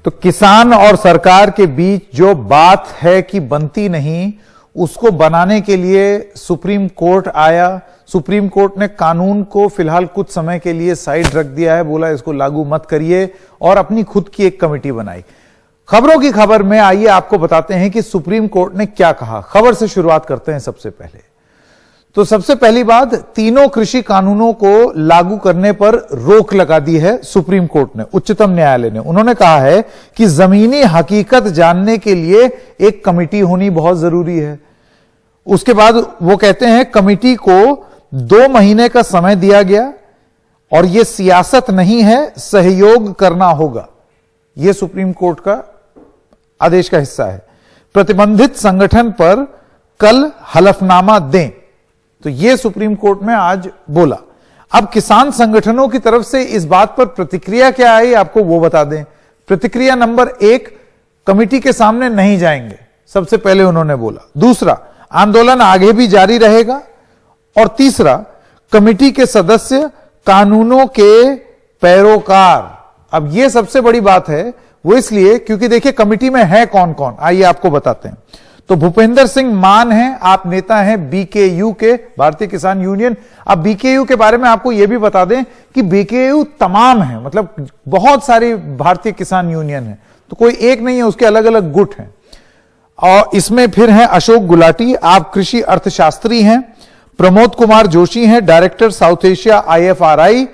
तो किसान और सरकार के बीच जो बात है कि बनती नहीं, उसको बनाने के लिए सुप्रीम कोर्ट आया। सुप्रीम कोर्ट ने कानून को फिलहाल कुछ समय के लिए साइड रख दिया है, बोला इसको लागू मत करिए, और अपनी खुद की एक कमेटी बनाई। खबरों की खबर में आइए आपको बताते हैं कि सुप्रीम कोर्ट ने क्या कहा। खबर से शुरुआत करते हैं। सबसे पहले तो सबसे पहली बात, तीनों कृषि कानूनों को लागू करने पर रोक लगा दी है सुप्रीम कोर्ट ने, उच्चतम न्यायालय ने। उन्होंने कहा है कि जमीनी हकीकत जानने के लिए एक कमेटी होनी बहुत जरूरी है। उसके बाद वो कहते हैं कमेटी को 2 महीने का समय दिया गया और यह सियासत नहीं है, सहयोग करना होगा। यह सुप्रीम कोर्ट का आदेश का हिस्सा है। प्रतिबंधित संगठन पर कल हलफनामा दें, तो यह सुप्रीम कोर्ट में आज बोला। अब किसान संगठनों की तरफ से इस बात पर प्रतिक्रिया क्या आई, आपको वो बता दें। प्रतिक्रिया नंबर 1, कमेटी के सामने नहीं जाएंगे, सबसे पहले उन्होंने बोला। दूसरा, आंदोलन आगे भी जारी रहेगा। और तीसरा, कमेटी के सदस्य कानूनों के पैरोकार। अब यह सबसे बड़ी बात है, वो इसलिए क्योंकि देखिए कमेटी में है कौन कौन, आइए आपको बताते हैं। तो भूपेंद्र सिंह मान हैं, आप नेता हैं बीकेयू के, भारतीय किसान यूनियन। अब बीकेयू के बारे में आपको यह भी बता दें कि बीकेयू तमाम है, मतलब बहुत सारी भारतीय किसान यूनियन है, तो कोई एक नहीं है, उसके अलग अलग गुट हैं। और इसमें फिर हैं अशोक गुलाटी, आप कृषि अर्थशास्त्री हैं। प्रमोद कुमार जोशी हैं, डायरेक्टर साउथ एशिया IFRI।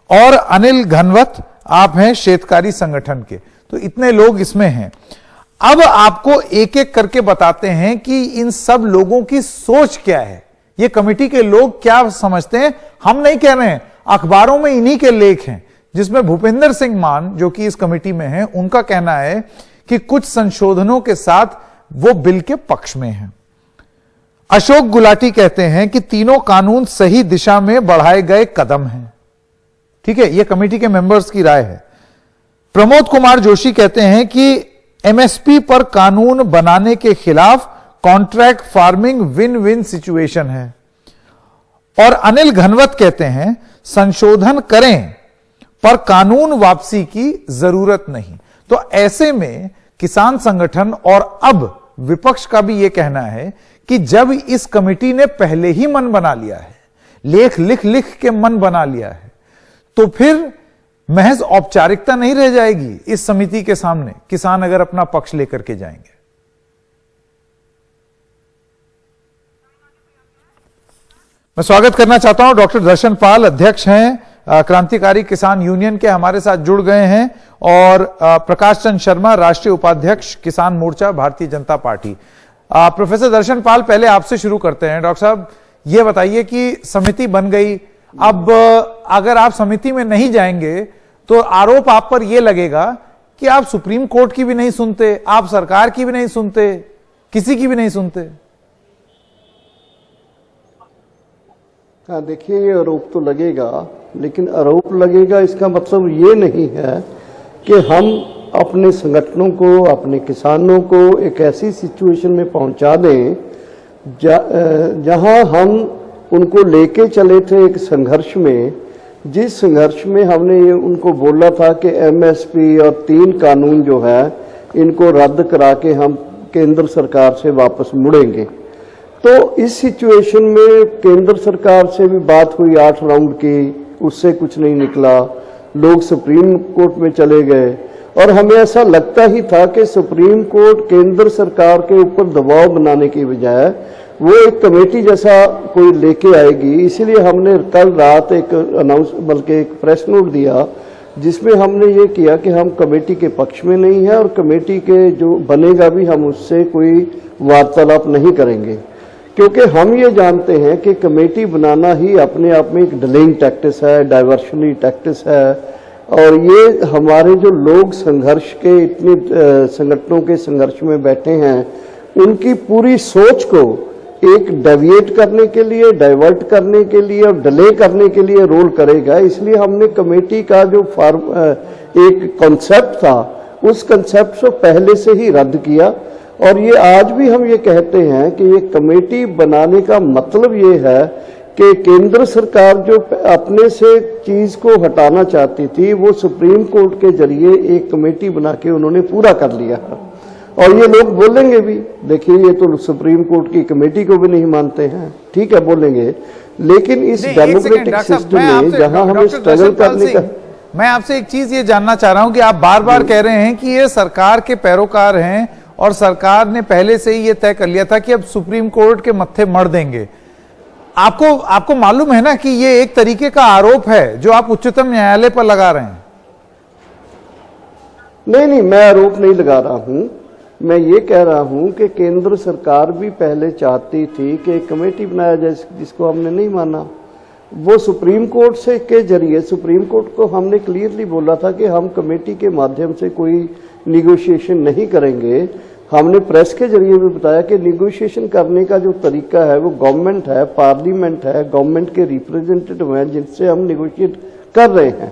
और अनिल घनवत, आप हैं शेतकारी संगठन के। तो इतने लोग इसमें हैं। अब आपको एक एक करके बताते हैं कि इन सब लोगों की सोच क्या है, ये कमेटी के लोग क्या समझते हैं। हम नहीं कह रहे हैं, अखबारों में इन्हीं के लेख हैं, जिसमें भूपेंद्र सिंह मान जो कि इस कमेटी में हैं, उनका कहना है कि कुछ संशोधनों के साथ वो बिल के पक्ष में हैं। अशोक गुलाटी कहते हैं कि तीनों कानून सही दिशा में बढ़ाए गए कदम हैं। ठीक है, यह कमेटी के मेंबर्स की राय है। प्रमोद कुमार जोशी कहते हैं कि MSP पर कानून बनाने के खिलाफ contract farming win win situation है। और अनिल घनवत कहते हैं संशोधन करें पर कानून वापसी की जरूरत नहीं। तो ऐसे में किसान संगठन और अब विपक्ष का भी यह कहना है कि जब इस कमेटी ने पहले ही मन बना लिया है, लेख लिख लिख के मन बना लिया है, तो फिर महज औपचारिकता नहीं रह जाएगी इस समिति के सामने, किसान अगर अपना पक्ष लेकर के जाएंगे। मैं स्वागत करना चाहता हूं डॉक्टर दर्शन पाल, अध्यक्ष हैं क्रांतिकारी किसान यूनियन के, हमारे साथ जुड़ गए हैं। और प्रकाश चंद शर्मा, राष्ट्रीय उपाध्यक्ष किसान मोर्चा भारतीय जनता पार्टी। प्रोफेसर दर्शन पाल, पहले आपसे शुरू करते हैं। डॉक्टर साहब, यह बताइए कि समिति बन गई, अब अगर आप समिति में नहीं जाएंगे तो आरोप आप पर यह लगेगा कि आप सुप्रीम कोर्ट की भी नहीं सुनते, आप सरकार की भी नहीं सुनते, किसी की भी नहीं सुनते। हाँ, देखिए ये आरोप तो लगेगा, लेकिन आरोप लगेगा इसका मतलब ये नहीं है कि हम अपने संगठनों को, अपने किसानों को एक ऐसी सिचुएशन में पहुंचा दें जहां हम उनको लेके चले थे एक संघर्ष में, जिस संघर्ष में हमने ये उनको बोला था कि MSP और 3 कानून जो है इनको रद्द करा के हम केंद्र सरकार से वापस मुड़ेंगे। तो इस सिचुएशन में केंद्र सरकार से भी बात हुई 8 राउंड की, उससे कुछ नहीं निकला। लोग सुप्रीम कोर्ट में चले गए और हमें ऐसा लगता ही था कि सुप्रीम कोर्ट केंद्र सरकार के ऊपर दबाव बनाने की बजाय वो एक कमेटी जैसा कोई लेके आएगी। इसीलिए हमने कल रात एक बल्कि एक प्रेस नोट दिया जिसमें हमने ये किया कि हम कमेटी के पक्ष में नहीं है और कमेटी के जो बनेगा भी हम उससे कोई वार्तालाप नहीं करेंगे, क्योंकि हम ये जानते हैं कि कमेटी बनाना ही अपने आप में एक डिलेइंग टैक्टिस है, डाइवर्शनरी टैक्टिस है। और ये हमारे जो लोग संघर्ष के इतने संगठनों के संघर्ष में बैठे हैं, उनकी पूरी सोच को एक डेविएट करने के लिए, डाइवर्ट करने के लिए और डिले करने के लिए रोल करेगा। इसलिए हमने कमेटी का जो एक कॉन्सेप्ट था, उस कॉन्सेप्ट को पहले से ही रद्द किया। और ये आज भी हम ये कहते हैं कि ये कमेटी बनाने का मतलब ये है कि केंद्र सरकार जो अपने से चीज को हटाना चाहती थी वो सुप्रीम कोर्ट के जरिए एक कमेटी बना के उन्होंने पूरा कर लिया है। और ये लोग बोलेंगे भी, देखिए ये तो सुप्रीम कोर्ट की कमेटी को भी नहीं मानते हैं, ठीक है बोलेंगे, लेकिन इस डेमोक्रेटिक सिस्टम में जहां हमें स्ट्रगल करने का। मैं आपसे एक चीज ये जानना चाह रहा हूं कि आप बार बार कह रहे हैं कि ये सरकार के पैरोकार हैं और सरकार ने पहले से ही ये तय कर लिया था कि अब सुप्रीम कोर्ट के मत्थे मर देंगे। आपको मालूम है ना कि ये एक तरीके का आरोप है जो आप उच्चतम न्यायालय पर लगा रहे हैं। नहीं, मैं आरोप नहीं लगा रहा हूं, मैं ये कह रहा हूं कि केंद्र सरकार भी पहले चाहती थी कि एक कमेटी बनाया जाए, जिसको हमने नहीं माना। वो सुप्रीम कोर्ट से के जरिए, सुप्रीम कोर्ट को हमने क्लियरली बोला था कि हम कमेटी के माध्यम से कोई निगोशिएशन नहीं करेंगे। हमने प्रेस के जरिए भी बताया कि निगोशिएशन करने का जो तरीका है वो गवर्नमेंट है, पार्लियामेंट है, गवर्नमेंट के रिप्रेजेंटेटिव हैं जिनसे हम निगोशिएट कर रहे हैं।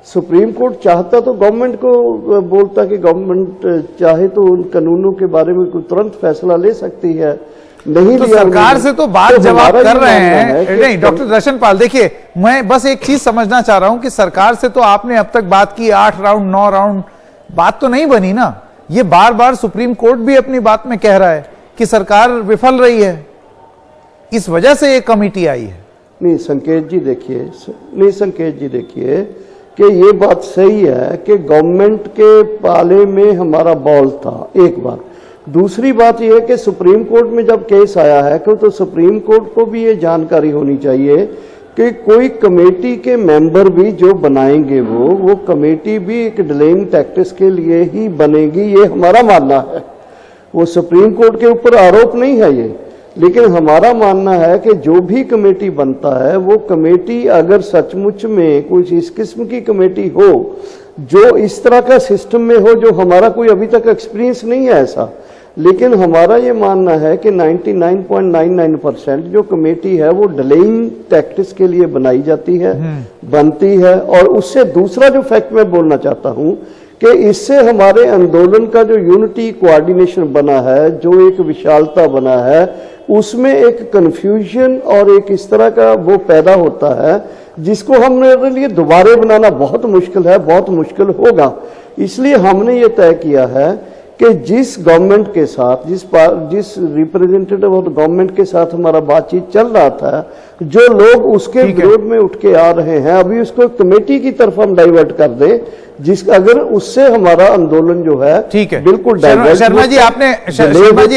सुप्रीम कोर्ट चाहता तो गवर्नमेंट को बोलता कि गवर्नमेंट चाहे तो उन कानूनों के बारे में कोई तुरंत फैसला ले सकती है, नहीं तो लिया। सरकार से तो बात जवाब कर रहे हैं। नहीं डॉक्टर दर्शन पाल, देखिए मैं बस एक चीज समझना चाह रहा हूं कि सरकार से तो आपने अब तक बात की 8 राउंड 9 राउंड, बात तो नहीं बनी ना। ये बार बार सुप्रीम कोर्ट भी अपनी बात में कह रहा है कि सरकार विफल रही है, इस वजह से एक कमेटी आई है। नहीं संकेत जी देखिए कि ये बात सही है कि गवर्नमेंट के पाले में हमारा बॉल था, एक बात। दूसरी बात यह है कि सुप्रीम कोर्ट में जब केस आया है तो सुप्रीम कोर्ट को भी ये जानकारी होनी चाहिए कि कोई कमेटी के मेंबर भी जो बनाएंगे वो कमेटी भी एक डिलेइंग टैक्टिक्स के लिए ही बनेगी, ये हमारा मानना है। वो सुप्रीम कोर्ट के ऊपर आरोप नहीं है ये, लेकिन हमारा मानना है कि जो भी कमेटी बनता है वो कमेटी अगर सचमुच में कुछ इस किस्म की कमेटी हो जो इस तरह का सिस्टम में हो, जो हमारा कोई अभी तक एक्सपीरियंस नहीं है ऐसा, लेकिन हमारा ये मानना है कि 99.99% जो कमेटी है वो डिलेइंग टैक्टिक्स के लिए बनाई जाती है, बनती है। और उससे दूसरा जो फैक्ट मैं बोलना चाहता हूं कि इससे हमारे आंदोलन का जो यूनिटी कोऑर्डिनेशन बना है, जो एक विशालता बना है, उसमें एक कंफ्यूजन और एक इस तरह का वो पैदा होता है जिसको हमारे लिए दोबारा बनाना बहुत मुश्किल है, बहुत मुश्किल होगा। इसलिए हमने ये तय किया है कि जिस गवर्नमेंट के साथ, जिस रिप्रेजेंटेटिव ऑफ गवर्नमेंट के साथ हमारा बातचीत चल रहा था, जो लोग उसके विरोध में उठ के आ रहे हैं, अभी उसको कमेटी की तरफ हम डाइवर्ट कर दें, अगर उससे हमारा आंदोलन जो है ठीक है बिल्कुल शर्मा जी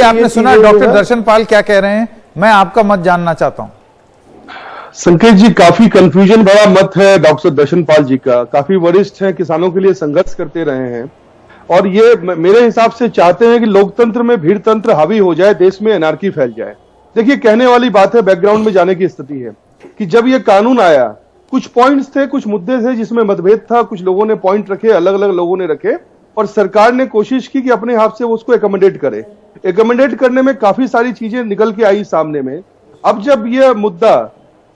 आपने सुना डॉक्टर दर्शन पाल क्या कह रहे हैं, मैं आपका मत जानना चाहता हूं। संकेत जी, काफी कंफ्यूजन भरा मत है डॉक्टर दर्शन पाल जी का, काफी वरिष्ठ हैं, किसानों के लिए संघर्ष करते रहे हैं और ये मेरे हिसाब से चाहते हैं कि लोकतंत्र में भीड़ तंत्र हावी हो जाए, देश में एनार्की फैल जाए। देखिए कहने वाली बात है, बैकग्राउंड में जाने की स्थिति है कि जब ये कानून आया कुछ पॉइंट्स थे, कुछ मुद्दे थे जिसमें मतभेद था, कुछ लोगों ने पॉइंट रखे, अलग अलग लोगों ने रखे और सरकार ने कोशिश की कि अपने हाथ से उसको एकोमोडेट करे। एकोमोडेट करने में काफी सारी चीजें निकल के आई सामने में। अब जब यह मुद्दा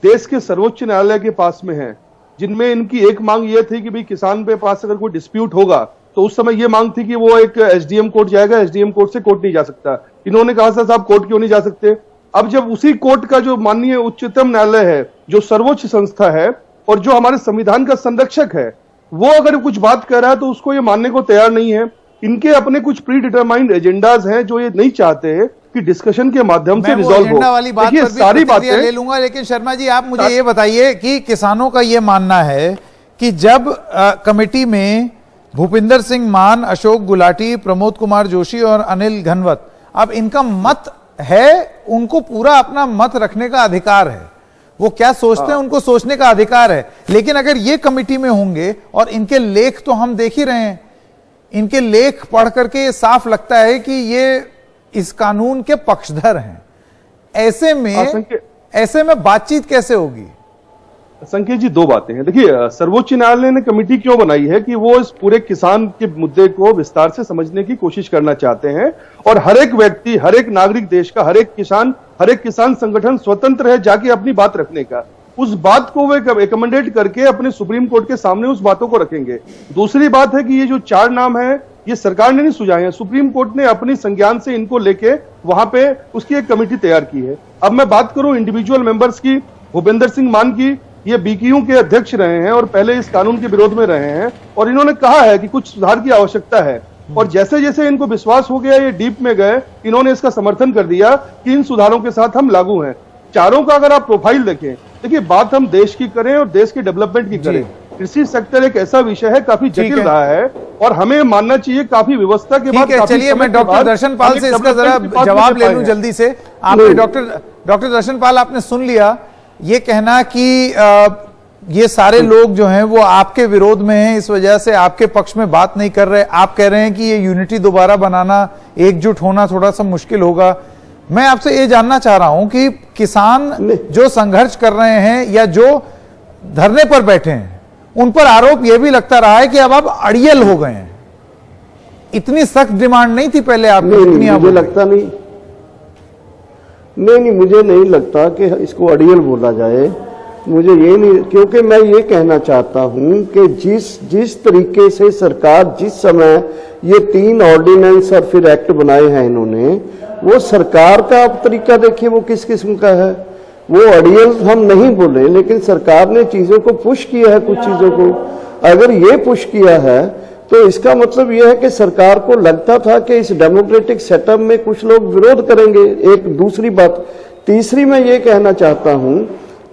देश के सर्वोच्च न्यायालय के पास में है, जिनमें इनकी एक मांग यह थी कि भाई किसान के पास अगर कोई डिस्प्यूट होगा तो उस समय यह मांग थी कि वो एक एसडीएम कोर्ट जाएगा, एसडीएम कोर्ट से कोर्ट नहीं जा सकता। इन्होंने कहा था साहब कोर्ट क्यों नहीं जा सकते। अब जब उसी कोर्ट का जो माननीय उच्चतम न्यायालय है, जो सर्वोच्च संस्था है और जो हमारे संविधान का संरक्षक है, वो अगर कुछ बात कर रहा है तो उसको ये मानने को तैयार नहीं है। इनके अपने कुछ प्री डिटरमाइंड एजेंडाज हैं जो ये नहीं चाहते कि डिस्कशन के माध्यम से रिजॉल्व हो। वाली बात पर सारी बातें ले लूंगा, लेकिन शर्मा जी आप मुझे ये बताइए कि किसानों का ये मानना है कि जब कमेटी में भूपिंदर सिंह मान, अशोक गुलाटी, प्रमोद कुमार जोशी और अनिल घनवत, अब इनका मत है, उनको पूरा अपना मत रखने का अधिकार है, वो क्या सोचते हैं उनको सोचने का अधिकार है। लेकिन अगर ये कमेटी में होंगे और इनके लेख तो हम देख ही रहे हैं, इनके लेख पढ़ करके साफ लगता है कि ये इस कानून के पक्षधर हैं। ऐसे में बातचीत कैसे होगी? संकेत जी, दो बातें हैं। देखिए सर्वोच्च न्यायालय ने कमेटी क्यों बनाई है कि वो इस पूरे किसान के मुद्दे को विस्तार से समझने की कोशिश करना चाहते हैं और हर एक व्यक्ति, हर एक नागरिक देश का, हर एक किसान संगठन स्वतंत्र है जाके अपनी बात रखने का। उस बात को वे एकोमोडेट करके अपने सुप्रीम कोर्ट के सामने उस बातों को रखेंगे। दूसरी बात है कि ये जो 4 नाम है ये सरकार ने नहीं सुझाए हैं, सुप्रीम कोर्ट ने अपनी संज्ञान से इनको लेके वहां पे उसकी एक कमेटी तैयार की है। अब मैं बात करूं इंडिविजुअल मेंबर्स की, भूपेंद्र सिंह मान की ये बीकेयू के अध्यक्ष रहे हैं और पहले इस कानून के विरोध में रहे हैं, और इन्होंने कहा है कि कुछ सुधार की आवश्यकता है, और जैसे जैसे इनको विश्वास हो गया, ये डीप में गए, इन्होंने इसका समर्थन कर दिया कि इन सुधारों के साथ हम लागू हैं। चारों का अगर आप प्रोफाइल देखें, देखिए बात हम देश की करें और देश के डेवलपमेंट की करें, कृषि सेक्टर एक ऐसा विषय है काफी जटिल रहा है, और हमें मानना चाहिए काफी व्यवस्था के बाद। चलिए मैं डॉक्टर दर्शन पाल से इसका जरा जवाब ले लूं जल्दी से। आपने डॉक्टर दर्शन पाल, आपने सुन लिया ये कहना कि ये सारे लोग जो हैं वो आपके विरोध में हैं, इस वजह से आपके पक्ष में बात नहीं कर रहे। आप कह रहे हैं कि ये यूनिटी दोबारा बनाना, एकजुट होना थोड़ा सा मुश्किल होगा। मैं आपसे ये जानना चाह रहा हूं कि किसान जो संघर्ष कर रहे हैं या जो धरने पर बैठे हैं, उन पर आरोप यह भी लगता रहा है कि अब आप अड़ियल हो गए हैं। इतनी सख्त डिमांड नहीं थी पहले आपकी। मुझे लगता नहीं, मुझे नहीं लगता कि इसको अड़ियल बोला जाए। मुझे ये नहीं, क्योंकि मैं ये कहना चाहता हूं कि जिस तरीके से सरकार जिस समय ये 3 ऑर्डिनेंस और फिर एक्ट बनाए हैं इन्होंने, वो सरकार का आप तरीका देखिए वो किस किस्म का है। वो अड़ियल हम नहीं बोले, लेकिन सरकार ने चीजों को पुश किया है, कुछ चीजों को। अगर ये पुश किया है तो इसका मतलब यह है कि सरकार को लगता था कि इस डेमोक्रेटिक सेटअप में कुछ लोग विरोध करेंगे। एक दूसरी बात, तीसरी मैं ये कहना चाहता हूं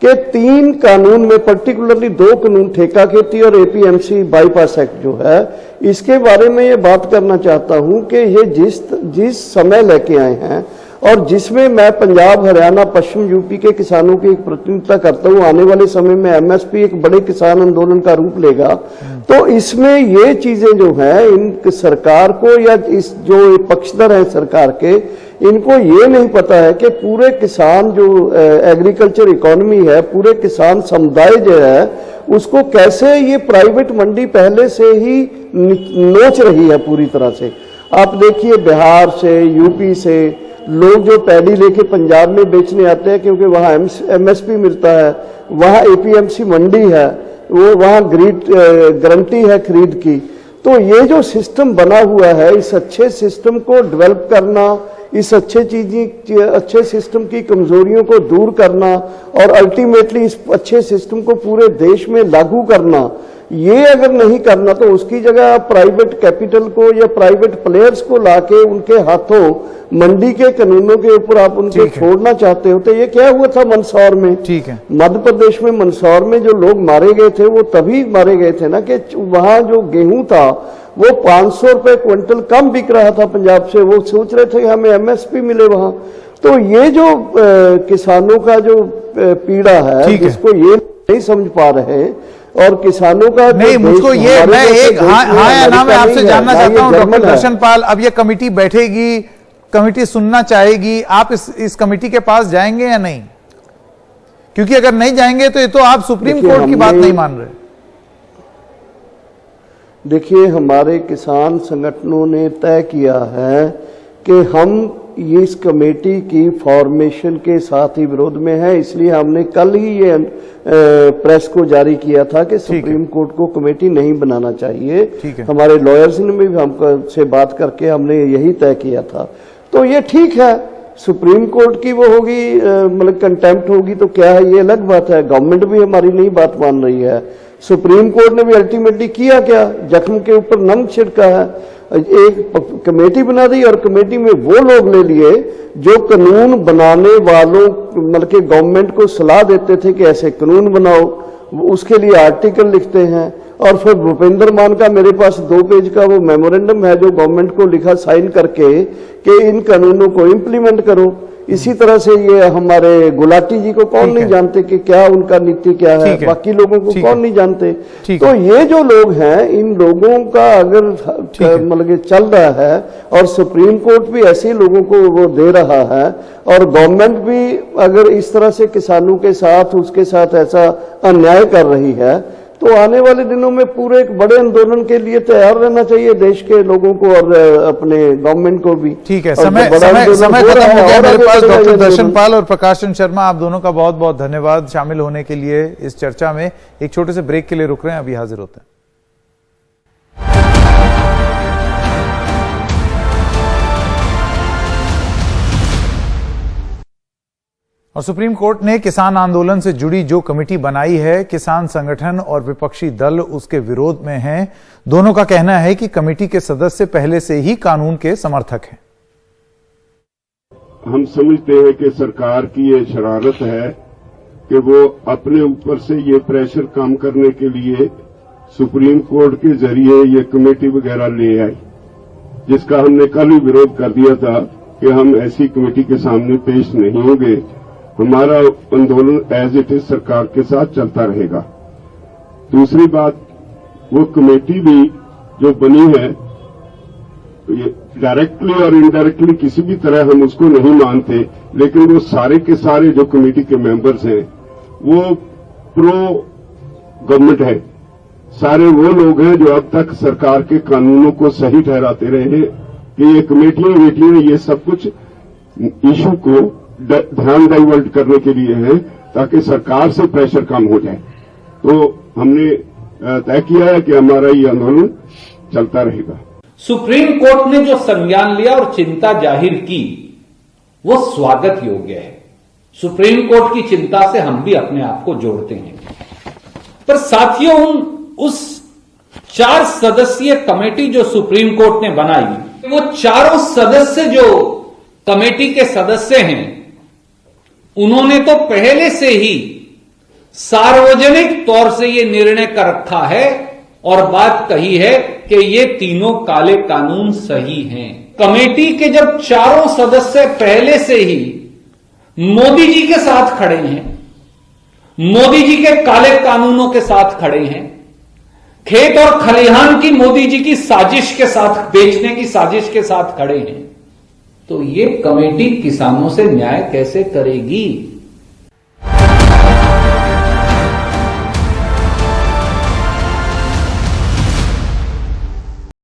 कि 3 कानून में, पर्टिकुलरली 2 कानून, ठेका खेती और एपीएमसी बाईपास एक्ट जो है, इसके बारे में ये बात करना चाहता हूं कि ये जिस समय लेके आए हैं, और जिसमें मैं पंजाब, हरियाणा, पश्चिम यूपी के किसानों की एक प्रतिनिधित्व करता हूं, आने वाले समय में एमएसपी एक बड़े किसान आंदोलन का रूप लेगा, तो इसमें ये चीजें जो है इन सरकार को या इस जो पक्षधर है सरकार के, इनको ये नहीं पता है कि पूरे किसान जो एग्रीकल्चर इकोनॉमी है, पूरे किसान समुदाय जो है, उसको कैसे ये प्राइवेट मंडी पहले से ही नोच रही है पूरी तरह से। आप देखिए बिहार से, यूपी से लोग जो पैडी लेके पंजाब में बेचने आते हैं, क्योंकि वहाँ एमएसपी मिलता है, वहाँ एपीएमसी मंडी है, वो वहाँ गारंटी है खरीद की। तो ये जो सिस्टम बना हुआ है, इस अच्छे सिस्टम को डेवलप करना, इस अच्छे सिस्टम की कमजोरियों को दूर करना और अल्टीमेटली इस अच्छे सिस्टम को पूरे देश में लागू करना, ये अगर नहीं करना तो उसकी जगह आप प्राइवेट कैपिटल को या प्राइवेट प्लेयर्स को लाके उनके हाथों मंडी के कानूनों के ऊपर आप उनको छोड़ना चाहते हो। तो ये क्या हुआ था मंदसौर में, ठीक है, मध्य प्रदेश में मंदसौर में जो लोग मारे गए थे वो तभी मारे गए थे ना कि वहां जो गेहूं था वो 500 रुपए क्विंटल कम बिक रहा था पंजाब से। वो सोच रहे थे कि हमें एमएसपी मिले वहां। तो ये जो किसानों का जो पीड़ा है, जिसको ये नहीं समझ पा रहे, और किसानों का नहीं, मुझको ये मैं एक हाँ या ना मैं आपसे जानना चाहता हूं डॉक्टर दर्शन पाल, अब ये कमेटी बैठेगी, कमेटी सुनना चाहेगी, आप इस कमेटी के पास जाएंगे या नहीं? क्योंकि अगर नहीं जाएंगे तो ये तो आप सुप्रीम कोर्ट की बात नहीं मान रहे। देखिए, हमारे किसान संगठनों ने तय किया है कि हम इस कमेटी की फॉर्मेशन के साथ ही विरोध में है, इसलिए हमने कल ही ये प्रेस को जारी किया था कि सुप्रीम कोर्ट को कमेटी नहीं बनाना चाहिए। हमारे लॉयर्स ने भी हमसे बात करके हमने यही तय किया था। तो ये ठीक है, सुप्रीम कोर्ट की वो होगी, मतलब कंटेम्प्ट होगी तो क्या है, ये अलग बात है। गवर्नमेंट भी हमारी नहीं बात मान रही है। सुप्रीम कोर्ट ने भी अल्टीमेटली किया क्या, जख्म के ऊपर नमक छिड़का है, एक कमेटी बना दी और कमेटी में वो लोग ले लिए जो कानून बनाने वालों, मतलब कि गवर्नमेंट को सलाह देते थे कि ऐसे कानून बनाओ, उसके लिए आर्टिकल लिखते हैं। और फिर भूपेंद्र मान का मेरे पास 2 पेज का वो मेमोरेंडम है जो गवर्नमेंट को लिखा साइन करके कि इन कानूनों को इम्प्लीमेंट करो। इसी तरह से ये हमारे गुलाटी जी को कौन नहीं जानते कि क्या उनका नीति क्या है, बाकी लोगों को कौन नहीं जानते। तो ये जो लोग हैं, इन लोगों का अगर मतलब चल रहा है और सुप्रीम कोर्ट भी ऐसे लोगों को वो दे रहा है और गवर्नमेंट भी अगर इस तरह से किसानों के साथ उसके साथ ऐसा अन्याय कर रही है, तो आने वाले दिनों में पूरे एक बड़े आंदोलन के लिए तैयार रहना चाहिए देश के लोगों को और अपने गवर्नमेंट को भी। ठीक है, समय खत्म हो गया मेरे पास। डॉक्टर दर्शन पाल और प्रकाशन शर्मा, आप दोनों का बहुत बहुत धन्यवाद शामिल होने के लिए इस चर्चा में। एक छोटे से ब्रेक के लिए रुक रहे हैं, अभी हाजिर होते हैं। और सुप्रीम कोर्ट ने किसान आंदोलन से जुड़ी जो कमेटी बनाई है, किसान संगठन और विपक्षी दल उसके विरोध में हैं। दोनों का कहना है कि कमेटी के सदस्य पहले से ही कानून के समर्थक हैं। हम समझते हैं कि सरकार की ये शरारत है कि वो अपने ऊपर से ये प्रेशर कम करने के लिए सुप्रीम कोर्ट के जरिए ये कमेटी वगैरह ले आई, जिसका हमने कल ही विरोध कर दिया था कि हम ऐसी कमेटी के सामने पेश नहीं होंगे। हमारा आंदोलन एज इट इज सरकार के साथ चलता रहेगा। दूसरी बात, वो कमेटी भी जो बनी है, ये डायरेक्टली और इनडायरेक्टली किसी भी तरह हम उसको नहीं मानते, लेकिन वो सारे के सारे जो कमेटी के मेंबर्स हैं वो प्रो गवर्नमेंट है। सारे वो लोग हैं जो अब तक सरकार के कानूनों को सही ठहराते रहे हैं कि ये कमेटियां ये सब कुछ इशू को ध्यान डाइवर्ट करने के लिए है ताकि सरकार से प्रेशर कम हो जाए। तो हमने तय किया है कि हमारा ये आंदोलन चलता रहेगा। सुप्रीम कोर्ट ने जो संज्ञान लिया और चिंता जाहिर की वो स्वागत योग्य है। सुप्रीम कोर्ट की चिंता से हम भी अपने आप को जोड़ते हैं। पर साथियों, उस 4 सदस्यीय कमेटी जो सुप्रीम कोर्ट ने बनाई, वो चारों सदस्य जो कमेटी के सदस्य हैं, उन्होंने तो पहले से ही सार्वजनिक तौर से ये निर्णय कर रखा है और बात कही है कि ये तीनों काले कानून सही हैं। कमेटी के जब चारों सदस्य पहले से ही मोदी जी के साथ खड़े हैं, मोदी जी के काले कानूनों के साथ खड़े हैं, खेत और खलिहान की मोदी जी की साजिश के साथ, बेचने की साजिश के साथ खड़े हैं, तो ये कमेटी किसानों से न्याय कैसे करेगी?